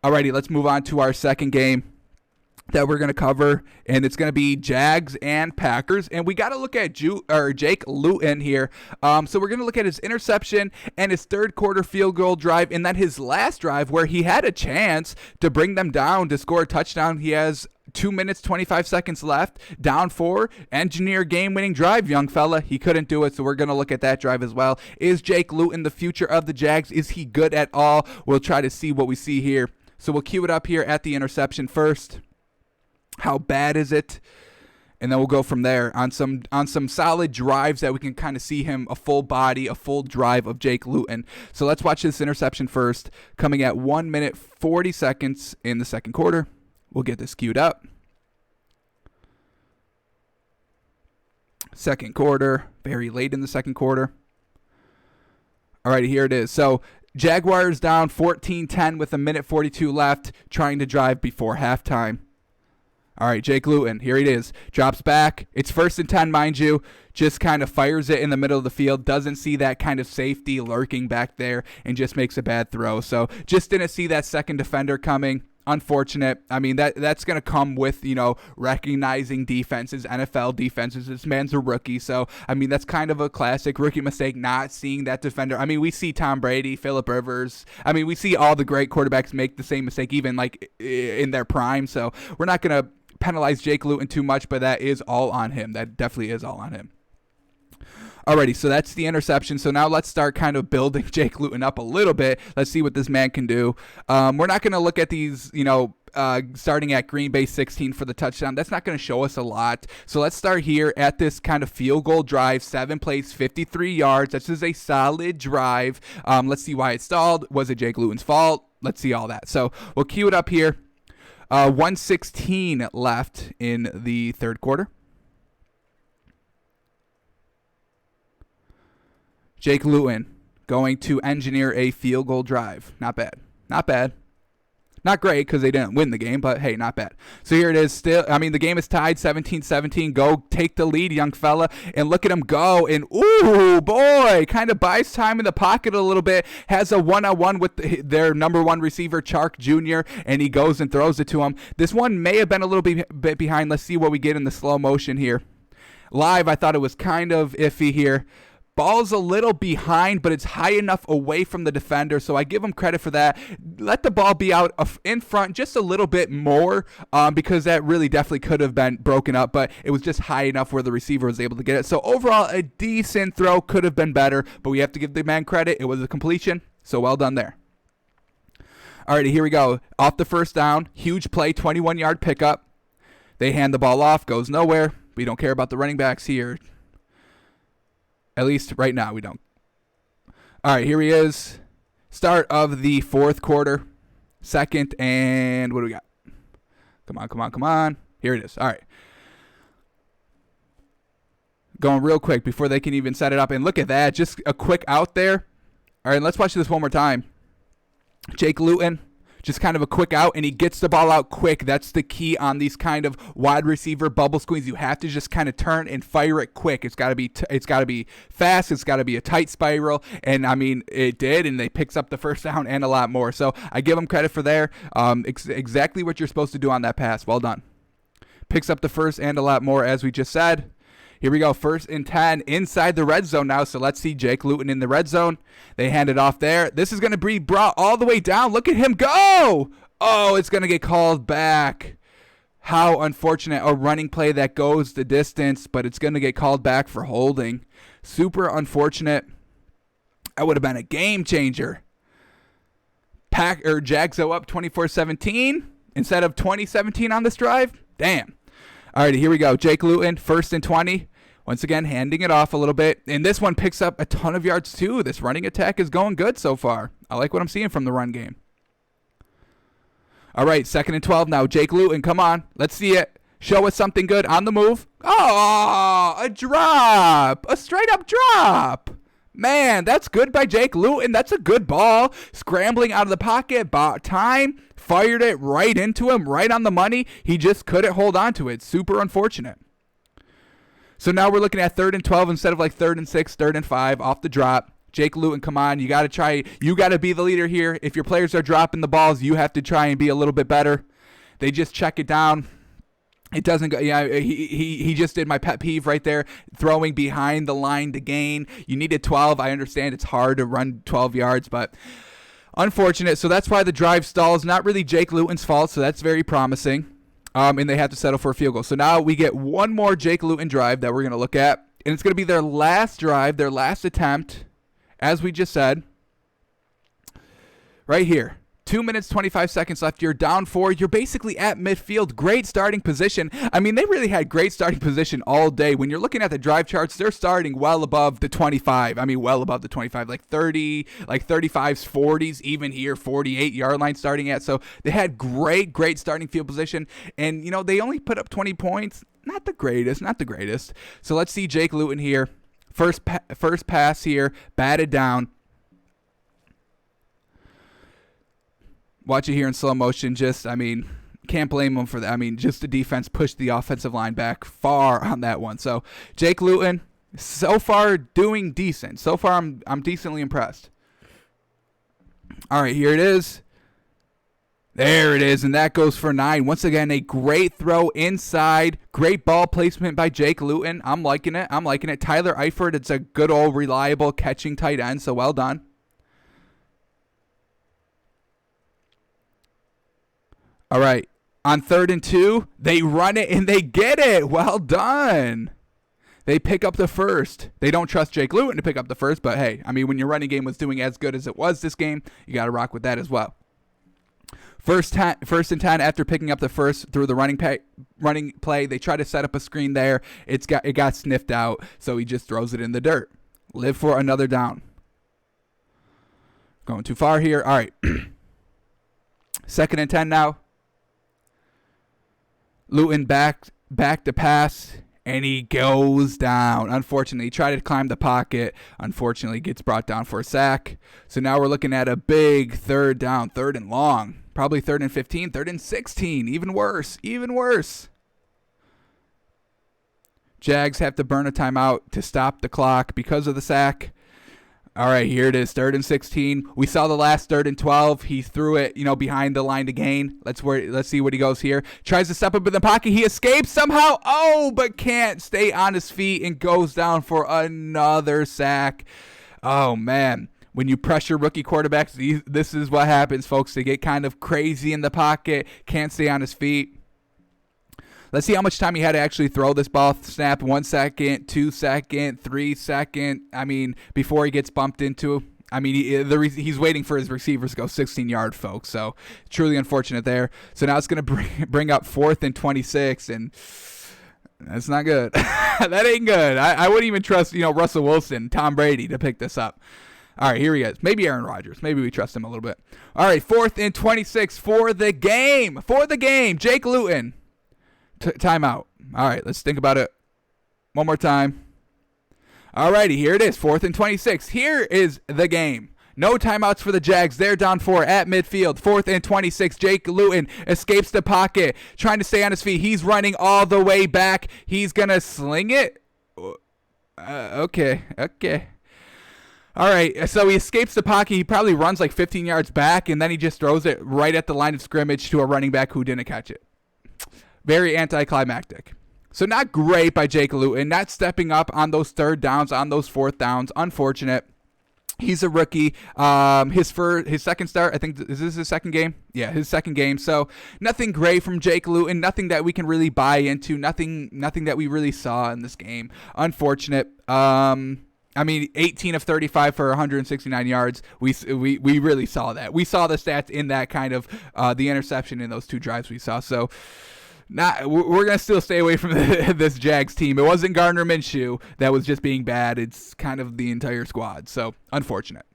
Alrighty, let's move on to our second game that we're going to cover, and it's going to be Jags and Packers. And we got to look at Jake Luton here. So we're going to look at his interception and his third quarter field goal drive, and then his last drive where he had a chance to bring them down to score a touchdown. He has 2 minutes, 25 seconds left, down 4, engineer game-winning drive, young fella. He couldn't do it, so we're going to look at that drive as well. Is Jake Luton the future of the Jags? Is he good at all? We'll try to see what we see here. So we'll cue it up here at the interception first. How bad is it? And then we'll go from there on some solid drives that we can kind of see him, a full body, a full drive of Jake Luton. So let's watch this interception first, coming at 1 minute, 40 seconds in the second quarter. We'll get this queued up. Second quarter, very late in the second quarter. All right, here it is. So Jaguars down 14-10 with 1:42 left, trying to drive before halftime. All right, Jake Luton, here it is. Drops back. It's 1st and 10, mind you. Just kind of fires it in the middle of the field. Doesn't see that kind of safety lurking back there and just makes a bad throw. So just didn't see that second defender coming. Unfortunate. I mean, that's going to come with, recognizing defenses, NFL defenses. This man's a rookie. So, I mean, that's kind of a classic rookie mistake, not seeing that defender. I mean, we see Tom Brady, Phillip Rivers. I mean, we see all the great quarterbacks make the same mistake, even like in their prime. So we're not going to penalize Jake Luton too much, but that is all on him. That definitely is all on him. Alrighty, so that's the interception. So now let's start kind of building Jake Luton up a little bit. Let's see what this man can do. We're not going to look at these, starting at Green Bay 16 for the touchdown. That's not going to show us a lot. So let's start here at this kind of field goal drive, 7 plays, 53 yards. This is a solid drive. Let's see why it stalled. Was it Jake Luton's fault? Let's see all that. So we'll cue it up here. 1:16 left in the third quarter. Jake Luton going to engineer a field goal drive. Not bad. Not bad. Not great because they didn't win the game, but hey, not bad. So here it is still. I mean, the game is tied 17-17. Go take the lead, young fella. And look at him go. And, ooh, boy, kind of buys time in the pocket a little bit. Has a one-on-one with their number one receiver, Chark Jr., and he goes and throws it to him. This one may have been a little bit behind. Let's see what we get in the slow motion here. Live, I thought it was kind of iffy here. Ball's a little behind, but it's high enough away from the defender, so I give him credit for that. Let the ball be out in front just a little bit more because that really definitely could have been broken up, but it was just high enough where the receiver was able to get it. So overall, a decent throw, could have been better, but we have to give the man credit. It was a completion, so well done there. All right, here we go. Off the first down, huge play, 21-yard pickup. They hand the ball off, goes nowhere. We don't care about the running backs here. At least right now, we don't. All right, here he is. Start of the fourth quarter. Second, and what do we got? Come on. Here it is. All right. Going real quick before they can even set it up. And look at that. Just a quick out there. All right, let's watch this one more time. Jake Luton. Just kind of a quick out, and he gets the ball out quick. That's the key on these kind of wide receiver bubble screens. You have to just kind of turn and fire it quick. It's got to be fast. It's got to be a tight spiral, and I mean it did, and they picks up the first down and a lot more. So I give them credit for there. Exactly what you're supposed to do on that pass. Well done. Picks up the first and a lot more, as we just said. Here we go, 1st and 10 inside the red zone now. So let's see Jake Luton in the red zone. They hand it off there. This is going to be brought all the way down. Look at him go. Oh, it's going to get called back. How unfortunate. A running play that goes the distance, but it's going to get called back for holding. Super unfortunate. That would have been a game changer. Jags go up 24-17 instead of 20-17 on this drive. Damn. All right, here we go. Jake Luton, 1st and 20. Once again, handing it off a little bit. And this one picks up a ton of yards, too. This running attack is going good so far. I like what I'm seeing from the run game. All right, 2nd and 12 now. Jake Luton, come on. Let's see it. Show us something good on the move. Oh, a drop. A straight-up drop. Man, that's good by Jake Luton. That's a good ball. Scrambling out of the pocket. Bought time. Fired it right into him. Right on the money. He just couldn't hold on to it. Super unfortunate. So now we're looking at 3rd and 12 instead of like 3rd and 6, 3rd and 5 off the drop. Jake Luton, come on. You got to try. You got to be the leader here. If your players are dropping the balls, you have to try and be a little bit better. They just check it down. It doesn't go. Yeah, he just did my pet peeve right there, throwing behind the line to gain. You needed 12. I understand it's hard to run 12 yards, but unfortunate. So that's why the drive stalls. Not really Jake Luton's fault, so that's very promising. And they have to settle for a field goal. So now we get one more Jake Luton drive that we're going to look at, and it's going to be their last drive, their last attempt, as we just said, right here. 2 minutes, 25 seconds left. You're down 4. You're basically at midfield. Great starting position. I mean, they really had great starting position all day. When you're looking at the drive charts, they're starting well above the 25. I mean, well above the 25, like 30, like 35s, 40s, even here, 48-yard line starting at. So they had great starting field position. And, you know, they only put up 20 points. Not the greatest. So let's see Jake Luton here. First pass here, batted down. Watch it here in slow motion. Can't blame them for that. I mean, just the defense pushed the offensive line back far on that one. So Jake Luton, so far doing decent. So far, I'm decently impressed. All right, here it is. There it is, and that goes for 9. Once again, a great throw inside. Great ball placement by Jake Luton. I'm liking it. Tyler Eifert, it's a good old reliable catching tight end, so well done. All right, on 3rd and 2, they run it and they get it. Well done. They pick up the first. They don't trust Jake Luton to pick up the first, but hey, I mean, when your running game was doing as good as it was this game, you got to rock with that as well. First and 10 after picking up the first through the running play, they try to set up a screen there. It got sniffed out, so he just throws it in the dirt. Live for another down. Going too far here. All right. 2nd and 10 now. Luton back to pass, and he goes down. Unfortunately, he tried to climb the pocket. Unfortunately, gets brought down for a sack. So now we're looking at a big 3rd down, 3rd and long. Probably 3rd and 15, 3rd and 16. Even worse. Jags have to burn a timeout to stop the clock because of the sack. All right, here it is, 3rd and 16. We saw the last 3rd and 12. He threw it, behind the line to gain. Let's see what he goes here. Tries to step up in the pocket. He escapes somehow. Oh, but can't stay on his feet and goes down for another sack. Oh, man. When you pressure rookie quarterbacks, this is what happens, folks. They get kind of crazy in the pocket, can't stay on his feet. Let's see how much time he had to actually throw this ball. Snap, 1 second, 2 second, 3 second. I mean, before he gets bumped into. I mean, he's waiting for his receivers to go 16-yard, folks. So truly unfortunate there. So now it's going to bring up 4th and 26, and that's not good. That ain't good. I wouldn't even trust, Russell Wilson, Tom Brady to pick this up. All right, here he is. Maybe Aaron Rodgers. Maybe we trust him a little bit. All right, 4th and 26 for the game. Jake Luton. Timeout. All right, let's think about it one more time. All righty, here it is, 4th and 26. Here is the game. No timeouts for the Jags. They're down 4 at midfield. 4th and 26. Jake Luton escapes the pocket, trying to stay on his feet. He's running all the way back. He's going to sling it. Okay. All right, so he escapes the pocket. He probably runs like 15 yards back, and then he just throws it right at the line of scrimmage to a running back who didn't catch it. Very anticlimactic. So not great by Jake Luton, not stepping up on those 3rd downs, on those 4th downs. Unfortunate. He's a rookie. His second start, I think, is this his second game? Yeah, his second game. So nothing great from Jake Luton. Nothing that we can really buy into. Nothing that we really saw in this game. Unfortunate. 18 of 35 for 169 yards. We really saw that. We saw the stats in that kind of the interception in those 2 drives we saw. So we're gonna still stay away from this Jags team. It wasn't Gardner Minshew that was just being bad. It's kind of the entire squad. So unfortunate.